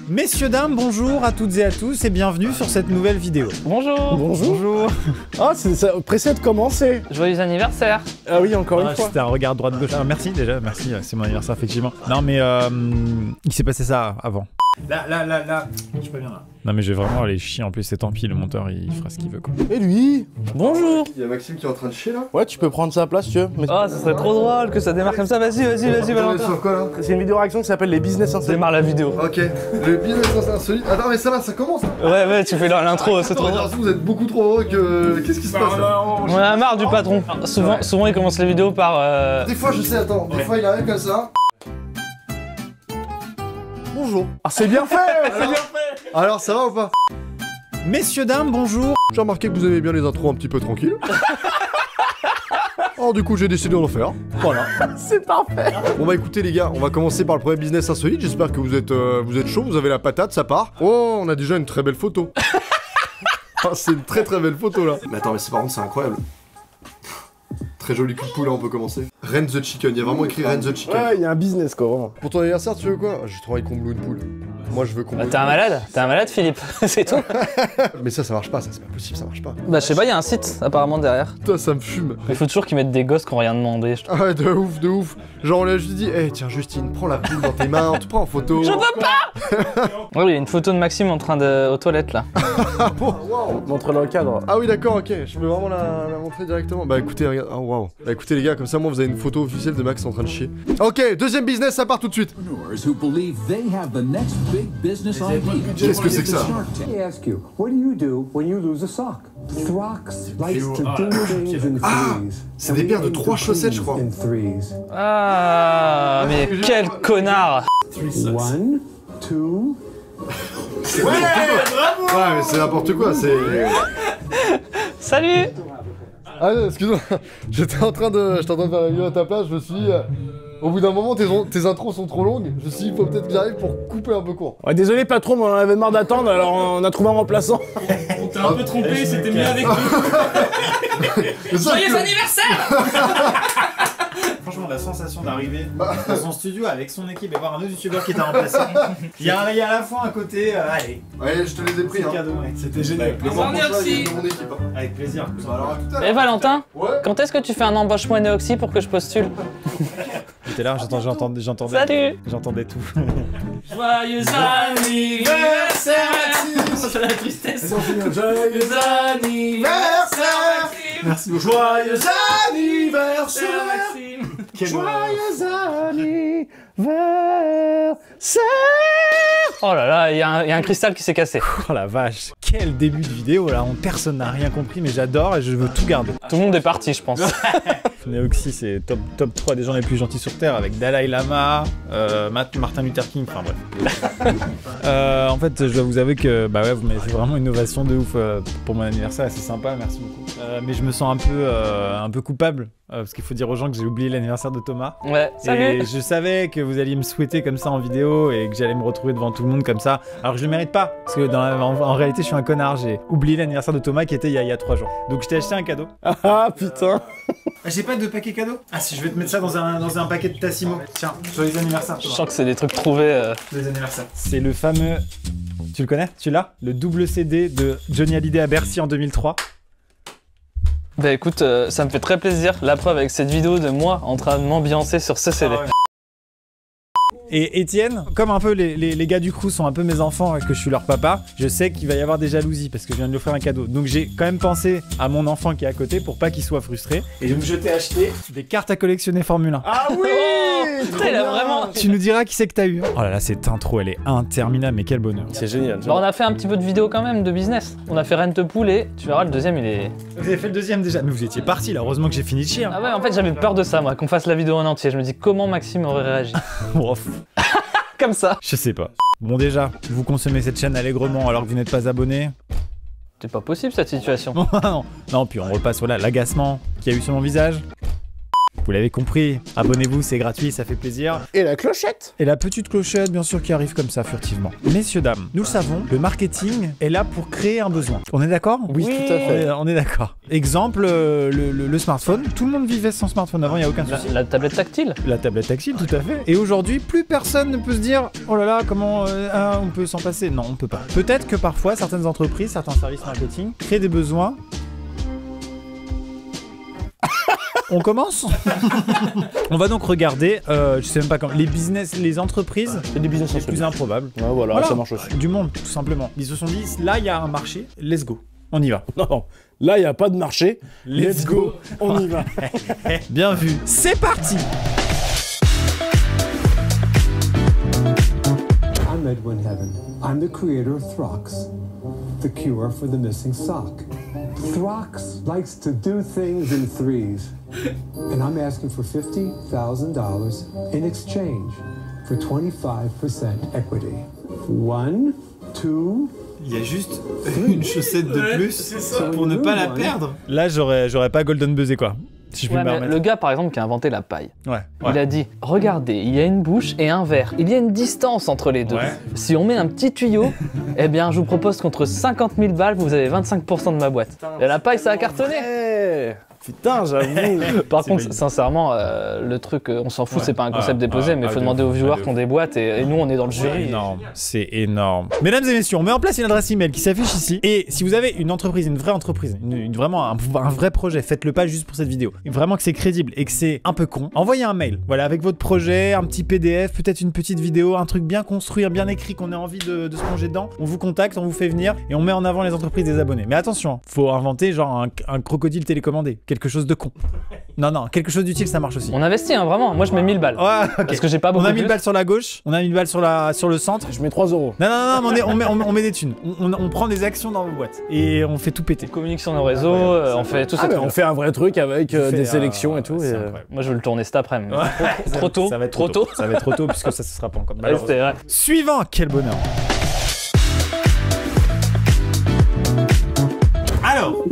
Messieurs, dames, bonjour à toutes et à tous et bienvenue sur cette nouvelle vidéo. Bonjour. Bonjour. Ah, ça pressé de commencer. Joyeux anniversaire. Ah oui, encore une fois. C'était un regard droite-gauche. Ah, merci déjà, merci, c'est mon anniversaire effectivement. Non mais il s'est passé ça avant. Là, je suis pas bien là. Non mais je vais vraiment aller chier en plus, c'est tant pis, le monteur il fera ce qu'il veut quoi. Et lui? Bonjour. Il y a Maxime qui est en train de chier là. Ouais, tu peux prendre sa place, tu veux. Mais... Oh, ça serait trop drôle que ça démarre comme ça. Vas-y, Valentin. Sur quoi là? C'est une vidéo réaction qui s'appelle les business insolites. Démarre la vidéo. Ok, le business insolite. Attends, mais ça va, ça commence. Ouais, tu fais l'intro, c'est trop drôle. Vous êtes beaucoup trop heureux que. Qu'est-ce qui se passe là? On en a marre du patron. Souvent il commence les vidéos par. Des fois, je sais, attends, des fois il arrive comme ça. Bonjour. Ah, c'est bien fait. C'est bien fait. Alors, ça va ou pas? Messieurs, dames, bonjour. J'ai remarqué que vous aimez bien les intros un petit peu tranquilles. Alors du coup j'ai décidé d'en faire, voilà. C'est parfait. Bon bah écoutez les gars, on va commencer par le premier business insolite, j'espère que vous êtes chaud, vous avez la patate, ça part. Oh, on a déjà une très belle photo. Ah, c'est une très belle photo là. Mais attends, mais par contre c'est incroyable. Très joli coup de poulet, on peut commencer. Ren the Chicken, il y a vraiment écrit Ren the Chicken. Ouais, il y a un business quoi, vraiment. Pour ton anniversaire, tu veux quoi? J'ai trop envie qu'on bloue une poule. Moi je veux qu'on. Bah, t'es un malade Philippe, c'est tout. Mais ça marche pas, ça c'est pas possible, ça marche pas. Bah je sais pas, il y a un site apparemment derrière. Putain, ça me fume. Il faut toujours qu'ils mettent des gosses qui ont rien demandé. Ah ouais, de ouf. Genre on lui a juste dit, hey, tiens Justine, prends la poule dans tes mains, on te prend en photo. Je peux pas. Oui, il y a une photo de Maxime en train de aux toilettes là. Ah bon? Montre-le au cadre. Ah oui d'accord, ok, je peux vraiment la montrer directement. Bah écoutez, regarde, oh waouh. Bah écoutez les gars, comme ça moi vous avez une photo officielle de Max en train de chier. Ok, deuxième business, ça part tout de suite. Qu'est-ce que c'est que ça? C'est des paires de 3 chaussettes je crois. Ah, mais quel connard. Ouais mais c'est n'importe quoi, c'est... Salut. Ah excuse-moi, j'étais en train de faire la vidéo à ta place, je me suis dit... Au bout d'un moment, tes intros sont trop longues, je me suis dit, il faut peut-être que j'arrive pour couper un peu court. Ouais, désolé patron, mais on en avait marre d'attendre, alors on a trouvé un remplaçant. On t'a un peu trompé, c'était mieux avec nous. Joyeux anniversaire. Franchement, la sensation d'arriver dans son studio avec son équipe et voir un autre youtubeur qui t'a remplacé. Il y a à la fois un côté, allez. Ouais, je te les ai pris, C'est cadeau, ouais. C'était génial. Le mois prochain, il y a mon équipe. Avec plaisir. Bah, alors, à tout à l'heure. Et Valentin, Ouais. quand est-ce que tu fais un embauchement Neoxy pour que je postule? J'étais là, j'entendais. Salut. J'entendais tout. Joyeux anniversaire Maxime. C'est la tristesse. Joyeux anniversaire Maxime. Merci beaucoup. Joyeux anniversaire. Maxime. Joyeux anniversaire. Oh là là, il y a un cristal qui s'est cassé. Oh la vache. Quel début de vidéo là, personne n'a rien compris mais j'adore et je veux tout garder. Tout le monde est parti, je pense. Neoxy c'est top 3 des gens les plus gentils sur Terre avec Dalai Lama, Martin Luther King, enfin bref. En fait je dois vous avouer que bah ouais, vous m'avez fait vraiment une innovation de ouf pour mon anniversaire, c'est sympa, merci beaucoup. Mais je me sens un peu coupable parce qu'il faut dire aux gens que j'ai oublié l'anniversaire de Thomas. Ouais, salut. Et je savais que vous alliez me souhaiter comme ça en vidéo et que j'allais me retrouver devant tout le monde comme ça. Alors je le mérite pas parce que en réalité je suis un connard, j'ai oublié l'anniversaire de Thomas qui était il y a 3 jours. Donc je t'ai acheté un cadeau. Ah putain. J'ai pas de paquet cadeau. Ah si, je vais te mettre ça dans un paquet de Tassimo. Tiens, joyeux anniversaire. Je sens que c'est des trucs trouvés. Joyeux anniversaire. C'est le fameux... Tu le connais? Tu l'as? Le double CD de Johnny Hallyday à Bercy en 2003. Bah écoute, ça me fait très plaisir. La preuve avec cette vidéo de moi en train de m'ambiancer sur ce CD. Ah ouais. Et Étienne, comme un peu les gars du crew sont un peu mes enfants et que je suis leur papa, je sais qu'il va y avoir des jalousies parce que je viens de lui offrir un cadeau. Donc j'ai quand même pensé à mon enfant qui est à côté pour pas qu'il soit frustré. Et donc je t'ai acheté des cartes à collectionner Formule 1. Ah oui. Putain, il a vraiment... Tu nous diras qui c'est que t'as eu. Oh là là, cette intro, elle est interminable, mais quel bonheur. C'est génial. Bah on a fait un petit peu de vidéo quand même, de business. On a fait Rent a Pool et tu verras, le deuxième il est... Vous avez fait le deuxième déjà? Mais vous étiez parti là, heureusement que j'ai fini de chier. Ah ouais, en fait j'avais peur de ça moi, qu'on fasse la vidéo en entier. Je me dis comment Maxime aurait réagi. Comme ça. Je sais pas. Bon déjà, vous consommez cette chaîne allègrement alors que vous n'êtes pas abonné. C'est pas possible cette situation. Non, puis on repasse voilà l'agacement qu'il y a eu sur mon visage. Vous l'avez compris, abonnez-vous, c'est gratuit, ça fait plaisir. Et la clochette. Et la petite clochette, bien sûr, qui arrive comme ça, furtivement. Messieurs, dames, nous le savons, le marketing est là pour créer un besoin. On est d'accord? Oui, tout à fait. On est d'accord. Exemple, le smartphone. Tout le monde vivait sans smartphone avant, il n'y a aucun souci. La tablette tactile. La tablette tactile, tout à fait. Et aujourd'hui, plus personne ne peut se dire « Oh là là, comment on peut s'en passer ?» Non, on peut pas. Peut-être que parfois, certaines entreprises, certains services marketing créent des besoins. On commence. On va donc regarder, je sais même pas comment, les entreprises C'est des business les plus improbables. Ouais, voilà, ça marche aussi. Du monde, tout simplement. Ils se sont dit, là, il y a un marché, let's go. On y va. Non, là, il n'y a pas de marché. Let's go. On y va. Bien vu. C'est parti. I'm Edwin Heaven. I'm the creator of Throx, the cure for the missing sock. Throx likes to do things in threes, and I'm asking for $50,000 in exchange for 25% equity. 1, 2, Il y a juste une chaussette de plus pour ne pas la perdre. Là, j'aurais pas golden buzzé quoi. Si je puis Ouais, me mais permettre. le gars, par exemple, qui a inventé la paille, Ouais. il a dit, regardez, il y a une bouche et un verre. Il y a une distance entre les deux. Ouais. Si on met un petit tuyau, eh bien, je vous propose qu'entre 50 000 balles, vous avez 25% de ma boîte. Et la paille, ça a cartonné. Eh, putain, j'avoue. Par contre, valide. sincèrement, le truc, on s'en fout, Ouais. c'est pas un concept Ouais. déposé, Ouais. mais il faut Ouais, demander de aux ouf. viewers Ouais, de qui ont des boîtes et nous, on est dans le C'est jury. énorme, c'est énorme. Mesdames et messieurs, on met en place une adresse email qui s'affiche ici. Et si vous avez une entreprise, une vraie entreprise, vraiment un vrai projet, faites-le pas juste pour cette vidéo. Vraiment que c'est crédible et que c'est un peu con. Envoyez un mail, voilà, avec votre projet, un petit PDF, peut-être une petite vidéo, un truc bien construit, bien écrit qu'on ait envie de se plonger dedans. On vous contacte, on vous fait venir et on met en avant les entreprises des abonnés. Mais attention, faut inventer genre un crocodile télécommandé, quelque chose de con. Non, quelque chose d'utile, ça marche aussi. On investit, hein, vraiment. Moi, je mets 1000 balles. Ouais, ok. Parce que j'ai pas beaucoup On a 1000 plus. balles sur la gauche, on a 1000 balles sur le centre. Je mets 3 euros. Non, mais on met des thunes. On prend des actions dans vos boîtes et on fait tout péter. On communique sur nos réseaux, on fait tout ça. Ah, mais on fait un vrai truc avec des sélections et tout. C'est Et, incroyable. Moi, je veux le tourner cet après-midi. Ouais. Trop tôt. Ça va être Trop tôt. Ça va être trop tôt puisque ça se sera pas encore. Ouais, Malheureusement. c'était vrai. Suivant, quel bonheur. Alors,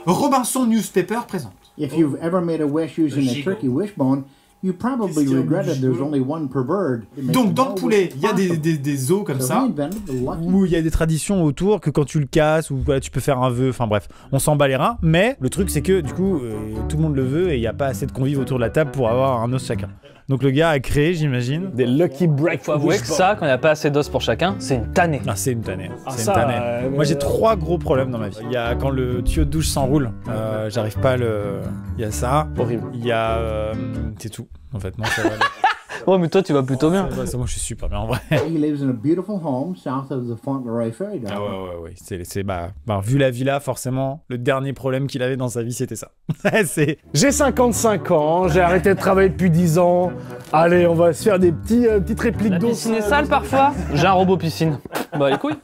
Robinson Newspaper présente. If you've ever made a wish using a turkey wishbone, you probably regretted there's only one per bird. It makes Donc the dans le bell poulet, wish il y a possible. des os comme So ça. we invented the lucky Où il y a des traditions autour que quand tu le casses ou voilà, tu peux faire un vœu, enfin bref, on s'en bat les reins. Mais le truc c'est que du coup tout le monde le veut et il n'y a pas assez de convives autour de la table pour avoir un os chacun. Donc le gars a créé, j'imagine. des lucky break. Faut avouer que ça, quand il n'y a pas assez d'os pour chacun, c'est une tannée. Ah, c'est une tannée. Ah, C'est ça, une tannée. Moi j'ai 3 gros problèmes dans ma vie. Il y a quand le tuyau de douche s'enroule, j'arrive pas à le. Il y a ça. Horrible. Il y a. C'est tout. En fait, non, ça va. Oh, mais toi, tu vas plutôt bien. Ça, moi je suis super bien en vrai. He lives in a beautiful home south of the Fauntleroy Ferry Dock. Ah ouais. C'est vu la villa, forcément, le dernier problème qu'il avait dans sa vie, c'était ça. c'est. J'ai 55 ans, j'ai arrêté de travailler depuis 10 ans. Allez, on va se faire des petites répliques La d'eau. piscine est sale parfois. J'ai un robot piscine. Bah, les couilles.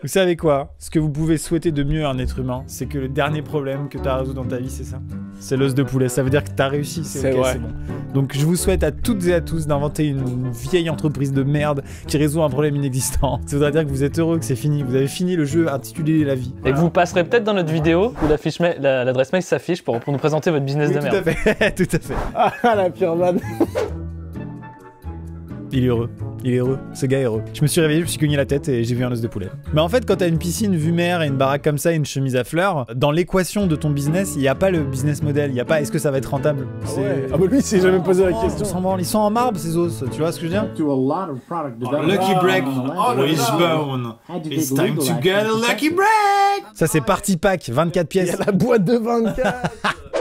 Vous savez quoi? Ce que vous pouvez souhaiter de mieux à un être humain, c'est que le dernier problème que tu as à résoudre dans ta vie, c'est ça. C'est l'os de poulet. Ça veut dire que tu as réussi. C'est ok, vrai. c'est bon. Donc je vous souhaite à toutes et à tous d'inventer une vieille entreprise de merde qui résout un problème inexistant. Ça voudrait dire que vous êtes heureux, que c'est fini. Vous avez fini le jeu intitulé La vie. Et que vous passerez peut-être dans notre vidéo où l'adresse mail s'affiche pour nous présenter votre business Oui, de tout merde. à fait. Tout à fait. Ah, la pire vanne. Il est heureux. Il est heureux. Ce gars est heureux. Je me suis réveillé, je me suis cogné la tête et j'ai vu un os de poulet. Mais en fait, quand t'as une piscine vue mer et une baraque comme ça et une chemise à fleurs, dans l'équation de ton business, il n'y a pas le business model. Il n'y a pas est-ce que ça va être rentable. Ouais. Ah bah lui, il s'est jamais posé la On question. s'en branle. Ils sont en marbre ces os. Tu vois ce que je veux dire? To a lot of product development. Lucky break. on the land. Wishbone. Had to It's take time legal to action get a to lucky protect break. Ça c'est Party Pack, 24 Il y pièces. a la boîte de 24.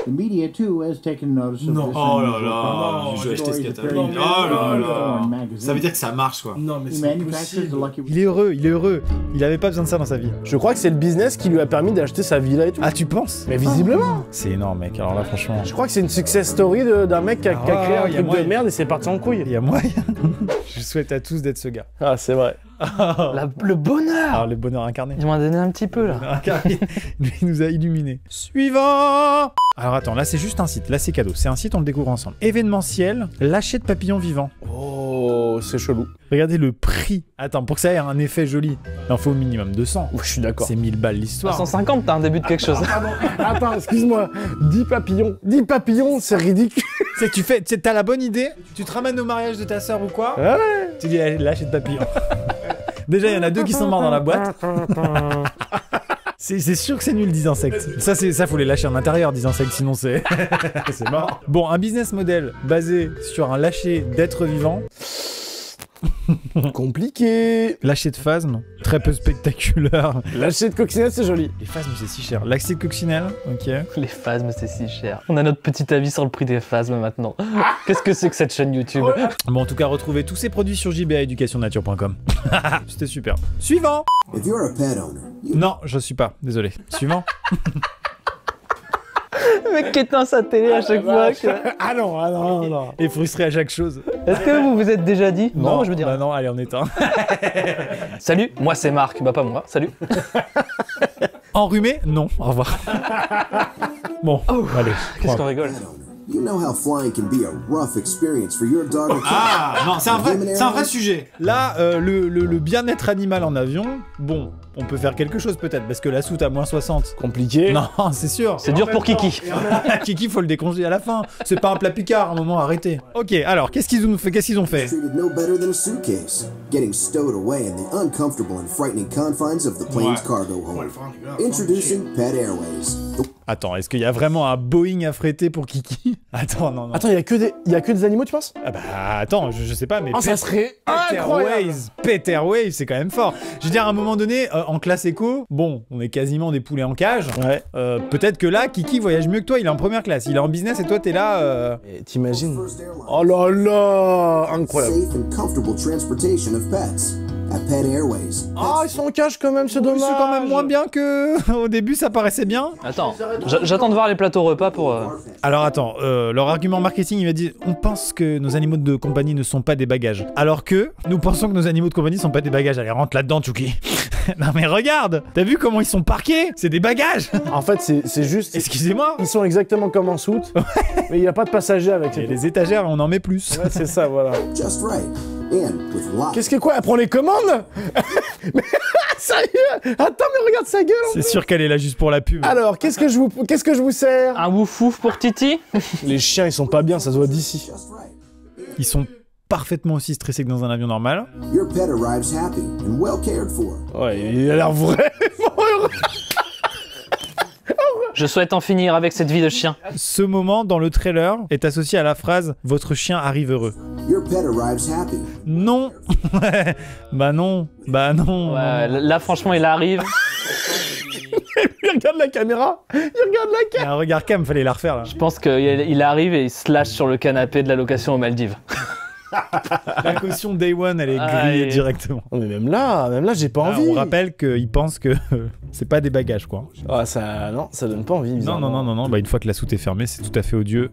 The media too has taken notice of Non. this. Oh là unusual là, phenomenon. je vais acheter ce Stories catalogue. appearing Oh là in là. Foreign magazines. Ça veut dire que ça marche quoi. Non, mais He c'est manufactures the lucky. Il est heureux, il est heureux. Il avait pas besoin de ça dans sa vie. Je crois que c'est le business qui lui a permis d'acheter sa villa et tout. Ah tu penses? Mais visiblement. C'est énorme mec, alors là franchement. Je crois que c'est une success story d'un mec qui a créé un y a truc de moyen. merde et c'est parti en couille. Il y a moyen. Je souhaite à tous d'être ce gars. Ah, c'est vrai. Le bonheur. Alors, le bonheur incarné. Ils m'ont donné un petit peu là. Incarné. Lui, il nous a illuminés. Suivant. Alors attends, là c'est juste un site, là c'est cadeau. C'est un site, on le découvre ensemble. Événementiel, lâcher de papillons vivants. Oh, c'est chelou. Regardez le prix. Attends, pour que ça ait un effet joli, il en faut au minimum 200. Je suis d'accord. C'est 1000 balles l'histoire. 150, t'as un début de quelque chose. Attends, excuse-moi. 10 papillons. 10 papillons, c'est ridicule. C'est que t'as la bonne idée, tu te ramènes au mariage de ta sœur ou quoi, Ouais. tu dis allez, lâcher de papillons. Déjà, il y en a 2 qui sont morts dans la boîte. C'est sûr que c'est nul 10 insectes. Ça faut les lâcher en intérieur 10 insectes, sinon c'est c'est mort. Bon, un business model basé sur un lâcher d'êtres vivants. Compliqué. Lâcher de phasmes, très peu spectaculaire. Lâcher de coccinelle, c'est joli. Les phasmes c'est si cher. Lâcher de coccinelle, ok. Les phasmes, c'est si cher. On a notre petit avis sur le prix des phasmes maintenant. Qu'est-ce que c'est que cette chaîne YouTube? Bon, en tout cas, retrouvez tous ces produits sur jbaeducationnature.com. C'était super. Suivant. If you're a pet owner, Non, je suis pas, désolé. Suivant. Le mec qui éteint sa télé à chaque fois. Ah non. Et frustré à chaque chose. Est-ce que vous vous êtes déjà dit? Non, je veux dire. Bah non, allez, on éteint. Salut, moi c'est Marc. Bah pas moi, salut. Enrhumé? Non, au revoir. Bon, allez. Qu'est-ce qu'on rigole? pet owner, you know how flying can be a rough experience for your dog or cat. Ah, non, c'est un vrai sujet. Là, le bien-être animal en avion, bon, on peut faire quelque chose peut-être, parce que la soute à moins 60. Compliqué. Non, c'est sûr. C'est dur pour Kiki. Kiki, faut le décongeler à la fin. C'est pas un plat Picard, à un moment, arrêtez. Ok, alors, qu'est-ce qu'ils ont fait? Treated no better than a suitcase, getting stowed away in the uncomfortable and frightening confines of the plane's cargo hold. Introducing Pet Airways. Attends, est-ce qu'il y a vraiment un Boeing à fréter pour Kiki? Attends, non. Attends, il y a que des animaux, tu penses? Ah bah attends, je sais pas, mais Oh, ça serait incroyable. Pet Airways, c'est quand même fort. Je veux dire, à un moment donné, en classe éco, bon, on est quasiment des poulets en cage. Ouais. Peut-être que là, Kiki voyage mieux que toi, il est en première classe, il est en business et toi t'es là. Et t'imagines? First airline. Oh là là, incroyable. Safe and comfortable transportation of pets at Pet Airways. Ah, ils sont en cage quand même, c'est dommage. C'est quand même moins bien que au début, ça paraissait bien. Attends, j'attends de voir les plateaux repas pour. Alors attends, leur argument marketing, il va dire on pense que nos animaux de compagnie ne sont pas des bagages. Alors que nous pensons que nos animaux de compagnie sont pas des bagages. Allez, rentre là-dedans, Tchouki. Non mais regarde, t'as vu comment ils sont parqués? C'est des bagages. En fait, c'est juste. Excusez-moi. Ils sont exactement comme en soute, mais il n'y a pas de passagers avec. Et les étagères, on en met plus. Ouais, c'est ça, voilà. Just right. And with lots. Qu'est-ce que quoi? Elle prend les commandes? Mais sérieux? Attends, mais regarde sa gueule. C'est sûr qu'elle est là juste pour la pub. Alors, qu'est-ce que je vous sers? Un woufouf pour Titi? Les chiens, ils sont pas bien, ça se voit d'ici. Just right. Ils sont parfaitement aussi stressés que dans un avion normal. Your pet arrives happy and well cared for. Ouais, il a l'air vraiment heureux. Je souhaite en finir avec cette vie de chien. Ce moment dans le trailer est associé à la phrase « Votre chien arrive heureux Your pet arrives happy. ». Non. Bah non. Ouais, là franchement il arrive. Il regarde la caméra. Il regarde la Il y caméra. a un regard cam, fallait la refaire là. Je pense qu'il arrive et il se lâche sur le canapé de la location aux Maldives. La caution Day One, elle est Ah, grillée et- directement. Non, mais même là, j'ai pas Ah, envie. on rappelle qu'ils pensent que c'est pas des bagages quoi. Ah, ça donne pas envie. Non, bizarrement. bah une fois que la soute est fermée, c'est tout à fait odieux.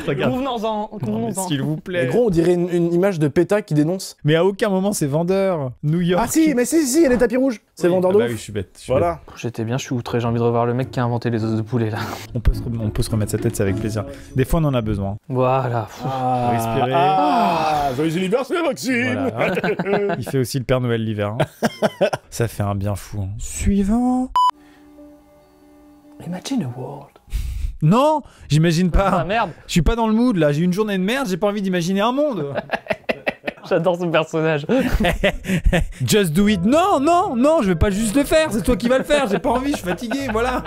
Regarde. Convenons-en, Non, mais convenons-en. s'il vous Mais plaît. gros, on dirait une image de PETA qui dénonce. Mais à aucun moment c'est vendeur. New York. Ah si, mais si, il y a des tapis rouges. C'est Oui, vendeur ah d'eau. bah oui, je suis bête. Voilà. J'étais bien, je suis outré, j'ai envie de revoir le mec qui a inventé les os de poulet là. On peut se remettre sa tête, c'est avec plaisir. Des fois on en a besoin. Voilà. Ah, Respirer. joyeux anniversaire, Maxime. Voilà. Il fait aussi le Père Noël l'hiver. Hein. Ça fait un bien fou. Hein. Suivant. Imagine a world. Non, j'imagine Ah pas. merde, Je suis pas dans le mood là. J'ai eu une journée de merde. J'ai pas envie d'imaginer un monde. j'adore ce personnage. Just do it. Non, je vais pas juste le faire. C'est toi qui vas le faire. J'ai pas envie. Je suis fatigué. Voilà.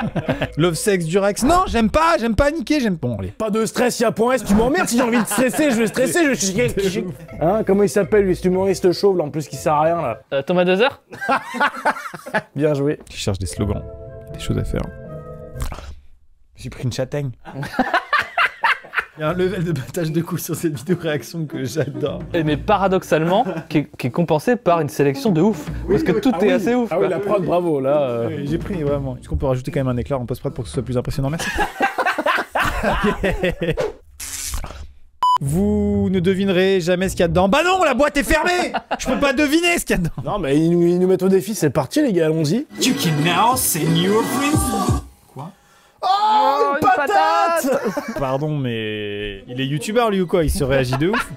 Love sex Durex. Non, j'aime pas niquer. Bon, allez. Pas de stress, il y a point S, tu m'emmerdes. Si j'ai envie de stresser, je vais stresser, je vais chier. Hein, comment il s'appelle lui, cet humoriste chauve là, en plus qui sert à rien là. Thomas Dozer? Bien joué. Je cherche des slogans. Des choses à faire. J'ai pris une châtaigne. Il y a un level de battage de couilles sur cette vidéo réaction que j'adore. Mais paradoxalement, qui est compensé par une sélection de ouf. Parce que tout est assez ouf. Ah quoi. oui, la prod, bravo là. Oui, j'ai pris vraiment. Est-ce qu'on peut rajouter quand même un éclair en post-prod pour que ce soit plus impressionnant? Merci. Vous ne devinerez jamais ce qu'il y a dedans. Bah non, la boîte est fermée. Je peux pas deviner ce qu'il y a dedans. Non, mais ils nous mettent au défi, c'est parti, les gars, allons-y. You can now send your friends. Oh, une patate. Pardon, mais il est youtubeur lui ou quoi? Il se réagit de ouf.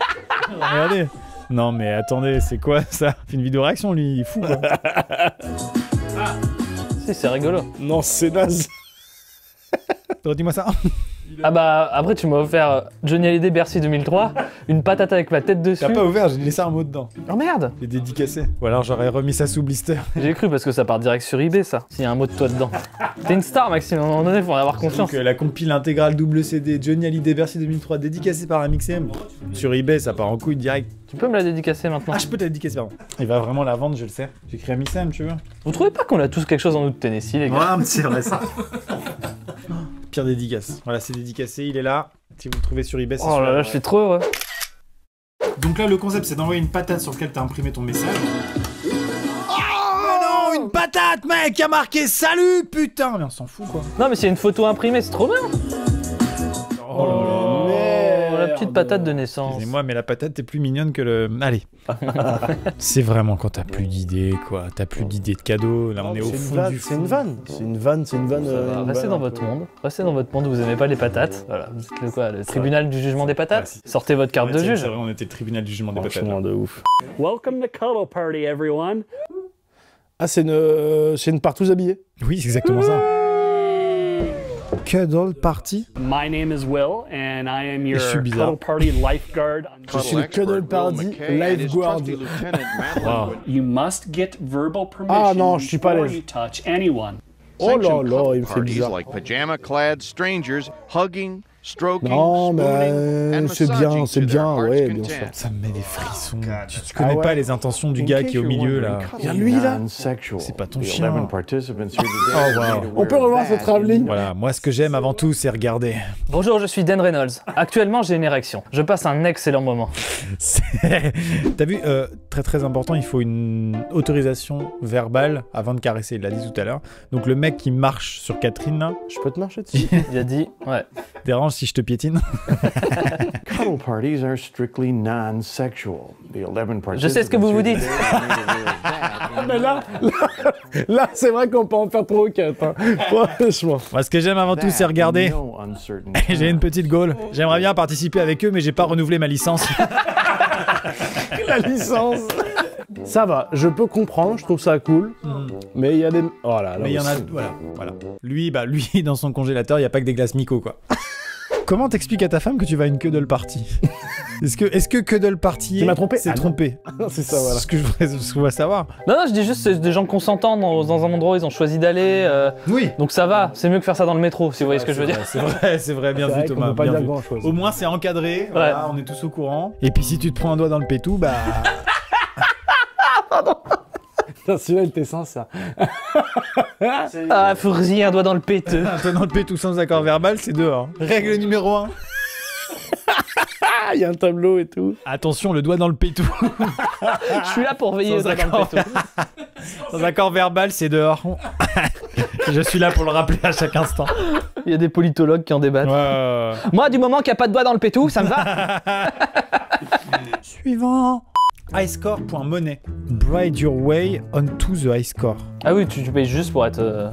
Regardez. Non mais attendez, c'est quoi ça? Il fait une vidéo réaction lui, il est fou quoi. Si, c'est rigolo. Non, c'est naze. Dis-moi ça. Ah bah, après, tu m'as offert Johnny Hallyday Bercy 2003, une patate avec ma tête dessus. T'as pas ouvert, j'ai laissé un mot dedans. Oh merde! J'ai dédicacé. Ou alors j'aurais remis ça sous blister. J'ai cru parce que ça part direct sur eBay, ça. S'il y a un mot de toi dedans. T'es une star, Maxime, à un moment donné, faut en avoir confiance. Donc la compile intégrale double CD Johnny Hallyday Bercy 2003 dédicacée par Amixem. Sur eBay, ça part en couille direct. Tu peux me la dédicacer maintenant? Ah, je peux te la dédicacer, pardon. Il va vraiment la vendre, je le sais. J'écris Amixem, tu veux? Vous trouvez pas qu'on a tous quelque chose en nous de Tennessee, les gars? Ouais, mais c'est vrai ça. Pire dédicace. Voilà, c'est dédicacé, il est là. Si vous le trouvez sur eBay, c'est Oh là là, je suis trop heureux. Donc là, le concept, c'est d'envoyer une patate sur laquelle t'as imprimé ton message. Oh non, une patate, mec, qui a marqué salut, putain. Mais on s'en fout, quoi. Non, mais c'est une photo imprimée, c'est trop bien. Oh là là. Oh, la petite patate de naissance. Excusez-moi, mais la patate est plus mignonne que le... Allez. C'est vraiment quand t'as plus d'idées, quoi. T'as plus d'idées de cadeaux. Là, on est au fond du fond. C'est une vanne. C'est une vanne. Restez dans votre monde. Restez dans votre monde, vous aimez pas les patates. Voilà, vous êtes le quoi? Le tribunal du jugement des patates? Ouais, Sortez votre carte de juge. C'est vrai, on était le tribunal du jugement des patates. Franchement, de ouf. Welcome to Cuddle Party, everyone. Ah, c'est une partouze habillée. Oui, c'est exactement ça. Cuddle Party. My name is Will, and I am your Je suis bizarre. Cuddle Party lifeguard. Je suis le Cuddle Party lifeguard. Wow. You must get verbal permission Ah non, je suis pas à before l'aise. you touch anyone. Oh là là, il me fait bizarre. like pajama-clad strangers hugging, stroking, Non, spooning, mais and c'est massaging bien, c'est to their bien, heart's ouais, bien content. sûr. Ça me met des frissons. Tu connais Ah ouais. pas les intentions du gars qui est au milieu, là. Il y a lui, là. C'est pas ton chien. Oh, wow. On peut revoir ce travelling. Voilà, moi ce que j'aime avant tout, c'est regarder. Bonjour, je suis Dan Reynolds. Actuellement, j'ai une érection. Je passe un excellent moment. T'as vu, très très important, il faut une autorisation verbale avant de caresser, il l'a dit tout à l'heure. Donc le mec qui marche sur Catherine, là, Je peux te marcher dessus. Il a dit, ouais. dérange si je te piétine. Cuddle parties are strictly non-sexual. The 11 Je sais ce que vous vous dites. Mais là, c'est vrai qu'on peut en faire 3 ou 4. Hein. Franchement. Moi ce que j'aime avant tout, c'est regarder. J'ai une petite goal. J'aimerais bien participer avec eux, mais j'ai pas renouvelé ma licence. La licence. Ça va, je peux comprendre, je trouve ça cool. Mais il y a des... Oh là là. Mais il y en a, voilà. Lui, dans son congélateur, il y a pas que des glaces Miko, quoi. Comment t'expliques à ta femme que tu vas à une cuddle party? Est-ce que cuddle party Tu m'as trompé? C'est Ah non. trompé. C'est ça, voilà. Ce que je voudrais savoir. Non, je dis juste, c'est des gens consentants dans un endroit où ils ont choisi d'aller. Oui. Donc ça va, c'est mieux que faire ça dans le métro, si vous voyez ce que je veux dire. C'est vrai, bien C'est vu vrai qu'on Thomas. peut pas bien dire vu. grand-chose. Au moins c'est encadré, voilà, on est tous au courant. Et puis si tu te prends un doigt dans le pétou, bah... Putain, celui-là, il était sincère. Ah, faut rien, un doigt dans le péteux. Un doigt dans le pétou sans accord verbal, c'est dehors. Règle numéro 1. Ah, il y a un tableau et tout. Attention, le doigt dans le pétou. Je suis là pour veiller au Sans doigt dans le péteux. Sans accord verbal, c'est dehors. Je suis là pour le rappeler à chaque instant. Il y a des politologues qui en débattent. Ouais. Moi, du moment qu'il n'y a pas de doigt dans le pétou, ça me va. Suivant. Highscore.money. Bride your way onto the high score. Ah oui, tu payes juste pour être...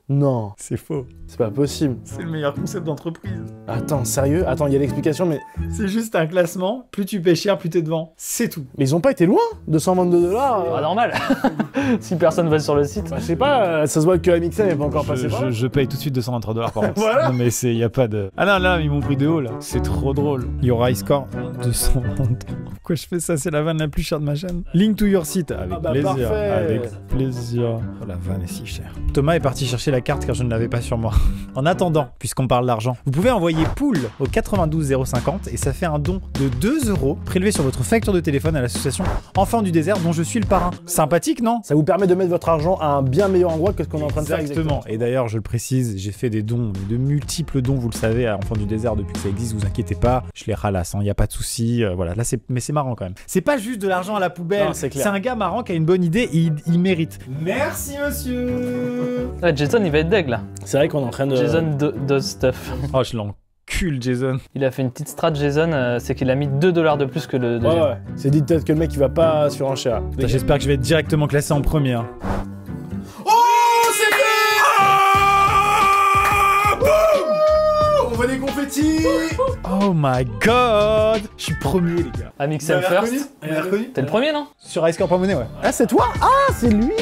Non, C'est faux. c'est pas possible. C'est le meilleur concept d'entreprise. Attends, sérieux? Attends, il y a l'explication, mais... C'est juste un classement. Plus tu paies cher, plus t'es devant. C'est tout. Mais ils ont pas été loin, 222 $. Ah, normal. Si personne va sur le site. Bah, je sais pas, ça se voit que MXM n'est pas encore passé par là. Je paye tout de suite 223 $ par contre. Voilà. Non mais c'est, y a pas de... Ah non, là, ils m'ont pris de haut là. C'est trop drôle. Il y aura high score 223. Pourquoi je fais ça? C'est la vanne la plus chère de ma chaîne. Link to your site. Avec Ah bah, plaisir. parfait. Avec plaisir. Oh, la vanne est si chère. Thomas est parti chercher la carte car je ne l'avais pas sur moi. En attendant, puisqu'on parle d'argent, vous pouvez envoyer pool au 92 050 et ça fait un don de 2 € prélevé sur votre facture de téléphone à l'association Enfants du désert dont je suis le parrain. Sympathique, non? Ça vous permet de mettre votre argent à un bien meilleur endroit que ce qu'on est en train de faire Exactement. Et d'ailleurs, je le précise, j'ai fait des dons, de multiples dons, vous le savez, à Enfants du désert depuis que ça existe, vous inquiétez pas, je les ralasse, il n'y a pas de souci. Voilà, là mais c'est marrant quand même. C'est pas juste de l'argent à la poubelle, Non, c'est clair. c'est un gars marrant qui a une bonne idée et il mérite. Merci monsieur. Ouais, Jason, il va être deg là. C'est vrai qu'on est en train de... Jason does stuff. Oh, je l'enculé. pue le Jason. Il a fait une petite strat Jason, c'est qu'il a mis 2 $ de plus que le deuxième. Ouais. C'est dit peut-être que le mec il va pas surenchère. J'espère que je vais être directement classé en premier. Hein. Oh, c'est fait. Ah, boum. On voit les confettis. Oh my god. Je suis premier les gars. Amixem First. T'es le premier non? Sur iScore.money ouais. Ah c'est toi? Ah c'est lui.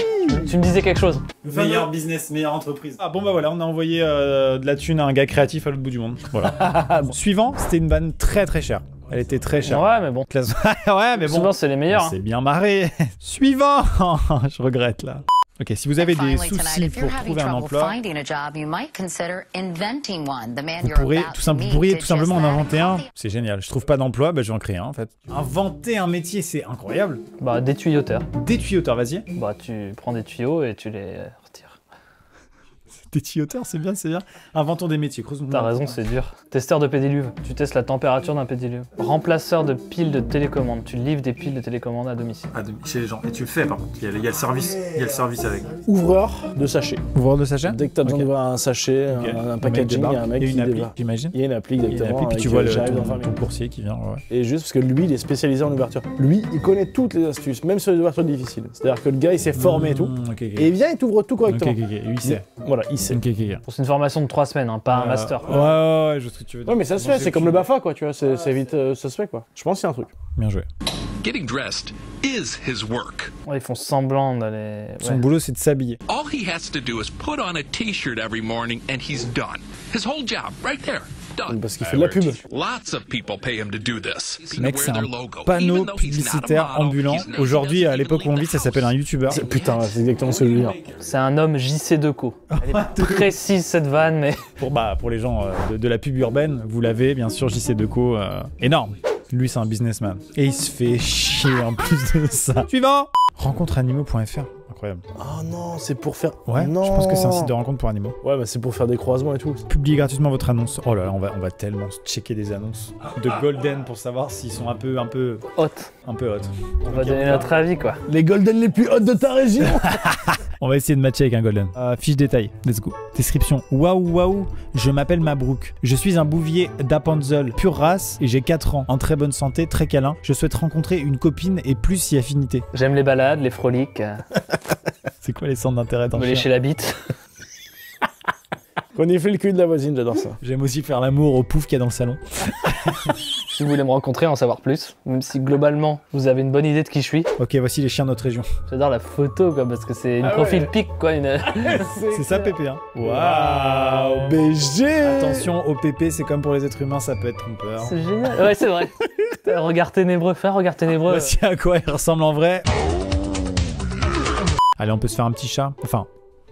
Tu me disais quelque chose. Meilleur business, meilleure entreprise. Ah bon bah voilà, on a envoyé de la thune à un gars créatif à l'autre bout du monde. Voilà. Bon. Suivant, c'était une vanne très très chère. Elle était très chère. Ouais mais bon. Ouais mais bon. Souvent c'est les meilleurs. C'est bien marré. Suivant. Je regrette là. Ok, si vous avez des soucis pour trouver un emploi, vous pourriez tout simplement en inventer un. C'est génial. Je trouve pas d'emploi, bah je vais en créer un en fait. Inventer un métier, c'est incroyable. Bah des tuyauteur. Des tuyauteur, vas-y. Bah tu prends des tuyaux et tu les retires. Des tuyauteurs, c'est bien, c'est bien. Inventons des métiers, creusons. T'as raison, c'est dur. Testeur de pédiluve, tu testes la température d'un pédiluve. Remplaceur de piles de télécommande, tu livres des piles de télécommande à domicile. Chez les gens. Et tu le fais par contre, il y a le service, avec. Ouvreur de sachet. Ouvreur de sachet. Dès que t'as besoin d'ouvrir un sachet, un packaging, il y a un mec qui appli, j'imagine. Il y a une appli exactement. Puis tu vois ton coursier qui vient. Ouais. Et juste parce que lui, il est spécialisé en ouverture. Lui, il connaît toutes les astuces, même sur les ouvertures difficiles. C'est-à-dire que le gars, il s'est formé et tout. Et il vient, il t'ouvre tout correctement. Lui, il sait. Voilà, il sait. C'est une formation de 3 semaines, hein, pas un master. Ouais, je sais ce que tu veux dire. Ouais, mais ça se fait, c'est comme le BAFA, quoi, tu vois, c'est vite, ça se fait, quoi. Je pense qu'il y a un truc. Bien joué. Getting dressed is his work. Ouais, ils font semblant d'aller... Son boulot, c'est de s'habiller. All he has to do is put on a t-shirt every morning and he's done. His whole job, right there. Done. Parce qu'il fait de la pub. Lots of people pay him to do this. Ce mec, c'est un panneau publicitaire ambulant. Aujourd'hui, à l'époque où on vit, ça s'appelle un YouTuber. Putain, c'est exactement celui-là. C'est un homme JC Decaux. Elle est précise cette vanne, mais... Pour les gens de la pub urbaine, vous l'avez, bien sûr, JC Decaux, énorme. Lui, c'est un businessman. Et il se fait chier en plus de ça. Suivant. Rencontreanimaux.fr. Incroyable. Oh non, c'est pour faire... Ouais, non. Je pense que c'est un site de rencontre pour animaux. Ouais, bah c'est pour faire des croisements et tout. Publiez gratuitement votre annonce. Oh là là, on va tellement checker des annonces de Golden pour savoir s'ils sont un peu hot. Un peu hot. On va donner notre avis, quoi. Les Golden les plus hot de ta région. On va essayer de matcher avec un Golden. Fiche détail, let's go. Description. Waouh, je m'appelle Mabrouk. Je suis un bouvier d'Appenzell, pure race, et j'ai 4 ans. En très bonne santé, très câlin. Je souhaite rencontrer une copine et plus si affinité. J'aime les balades, les froliques. C'est quoi les centres d'intérêt dans me lécher la bite. Qu'on ait fait le cul de la voisine, j'adore ça. J'aime aussi faire l'amour au pouf qu'il y a dans le salon. Si vous voulez me rencontrer, en savoir plus, même si globalement vous avez une bonne idée de qui je suis. Ok, voici les chiens de notre région. J'adore la photo, quoi, parce que c'est une profil pic, quoi. C'est ça, Pépé, hein. Waouh, BG. Attention, au Pépé, c'est comme pour les êtres humains, ça peut être trompeur. C'est génial. Ouais, c'est vrai. Regard ténébreux, regard ténébreux. Voici à quoi il ressemble en vrai. Allez, on peut se faire un petit chat. Enfin...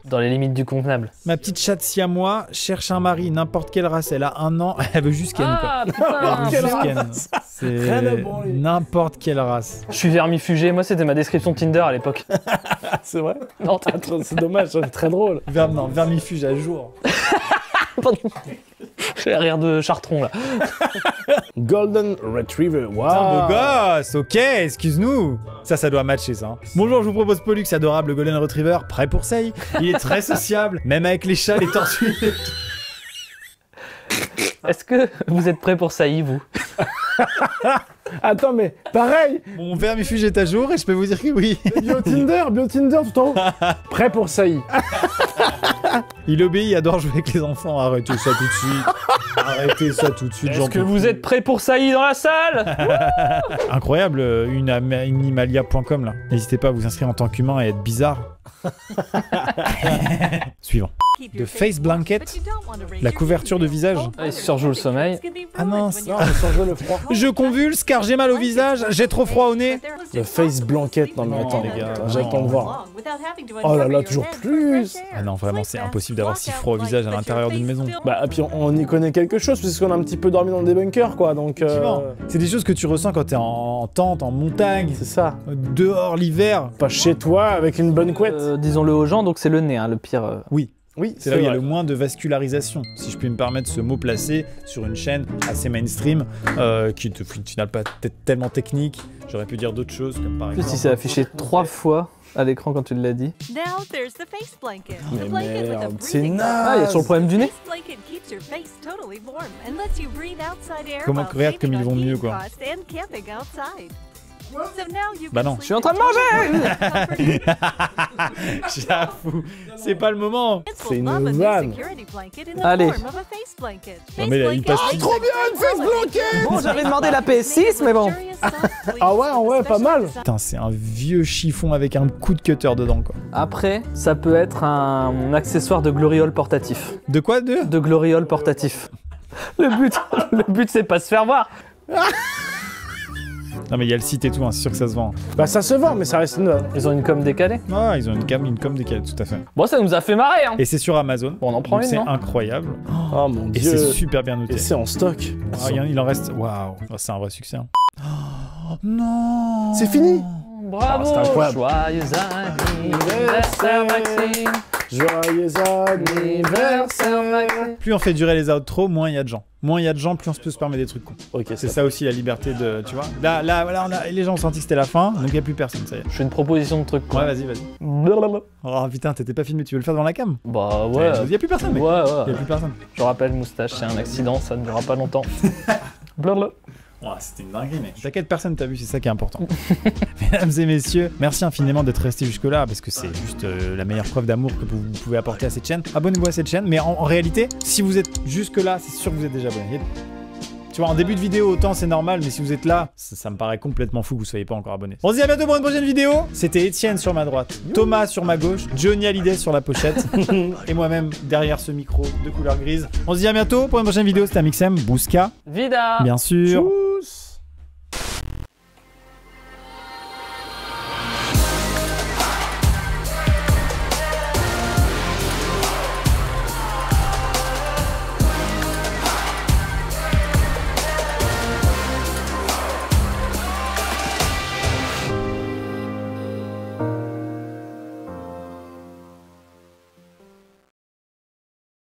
Dans les limites du convenable. Ma petite chatte siamois cherche un mari, n'importe quelle race. Elle a 1 an, elle veut juste Ken, quoi. Elle veut juste Ken. C'est n'importe quelle race. Je suis vermifugé, moi c'était ma description Tinder à l'époque. C'est vrai? Non, c'est dommage, c'est très drôle. Non, vermifuge à jour. J'ai l'air de Chartron là. Golden Retriever, waouh. Beau gosse, ok, excuse-nous. Ça doit matcher ça. Hein. Bonjour, je vous propose Pollux, adorable Golden Retriever, prêt pour Say. Il est très sociable, même avec les chats, les tortues. Est-ce que vous êtes prêt pour Saï, vous? Attends, mais pareil. Mon vermifuge est à jour et je peux vous dire que oui. Bio Tinder tout en haut. Prêt pour Saï. Il obéit, il adore jouer avec les enfants. Arrêtez ça tout de suite. Arrêtez ça tout de suite. Est-ce que vous êtes prêt pour Saï dans la salle? Incroyable, une animalia.com là. N'hésitez pas à vous inscrire en tant qu'humain et être bizarre. Suivant. De Face Blanket, la couverture de visage. Il surjoue le sommeil. Ah non, il surjoue le froid. Je convulse car j'ai mal au visage, j'ai trop froid au nez. Le Face Blanket, non mais attends les gars, j'attends de voir. Oh là là, toujours plus. Ah non, vraiment, c'est impossible d'avoir si froid au visage à l'intérieur d'une maison. Bah, et puis on y connaît quelque chose, puisqu'on a un petit peu dormi dans des bunkers, quoi, donc... C'est des choses que tu ressens quand t'es en tente, en montagne. C'est ça. Dehors, l'hiver. Pas chez toi, avec une bonne couette. Disons-le aux gens, donc c'est le nez, hein, le pire... Oui. Oui, c'est là où il y a le moins de vascularisation, si je puis me permettre ce mot placé sur une chaîne assez mainstream, qui est au final pas tellement technique. J'aurais pu dire d'autres choses, comme par exemple... En plus, il s'est affiché 3 fois à l'écran quand tu l'as dit. Now there's the face blanket. Mais The blanket with a merde, c'est breathing naze. Ah, il y a toujours le problème du nez. This blanket keeps your face totally warm and lets you breathe outside air Comment while regarde comme saving ils on vont mieux, heating quoi. costs and camping outside. So now you Bah can non. Je suis en train de manger. J'avoue, c'est pas le moment. C'est une vanne. Allez. Non mais là, il passe... Oh, trop bien, une face blanquette. Bon, j'avais demandé la PS6, mais bon. Ah ouais, pas mal. Putain, c'est un vieux chiffon avec un coup de cutter dedans, quoi. Après, ça peut être un accessoire de gloriole portatif. De quoi, De gloriole portatif. Le but, c'est pas se faire voir. Non mais il y a le site et tout, hein, c'est sûr que ça se vend. Bah ça se vend, mais ça reste une... Ils ont une com décalée. Ah, ils ont une com décalée, tout à fait. Bon, ça nous a fait marrer, hein. Et c'est sur Amazon. Bon, on en prend donc une, c'est non incroyable. Oh mon Et dieu. c'est super bien noté. Et c'est en stock. Ah, il en reste... Waouh, oh, c'est un vrai succès. Hein. Oh, non. C'est fini. Bravo. Oh, c'est incroyable. Joyeux anniversaire, Maxime. Joyeux anniversaire, Maxime. Plus on fait durer les outros, moins il y a de gens. Moins il y a de gens, plus on peut se permettre des trucs cons. Ok, c'est ça aussi la liberté de... Tu vois. Là, les gens ont senti que c'était la fin, donc il n'y a plus personne, ça y est. Je fais une proposition de truc, quoi. Ouais, vas-y. Oh putain, t'étais pas filmé, tu veux le faire devant la cam? Bah ouais. Il y a plus personne, mec. Ouais. Il y a plus personne. Je rappelle, moustache, c'est un accident, ça ne durera pas longtemps. Blablabla. Oh, c'était une dinguerie, mec. T'inquiète, personne t'a vu, c'est ça qui est important. Mesdames et messieurs, merci infiniment d'être restés jusque-là, parce que c'est juste la meilleure preuve d'amour que vous pouvez apporter à cette chaîne. Abonnez-vous à cette chaîne, mais en réalité, si vous êtes jusque-là, c'est sûr que vous êtes déjà abonné. Tu vois, en début de vidéo, autant c'est normal, mais si vous êtes là, ça me paraît complètement fou que vous soyez pas encore abonné. On se dit à bientôt pour une prochaine vidéo. C'était Étienne sur ma droite, Thomas sur ma gauche, Johnny Hallyday sur la pochette, et moi-même derrière ce micro de couleur grise. On se dit à bientôt pour une prochaine vidéo. C'était Amixem, Bouska, Vida, bien sûr. Tchuss.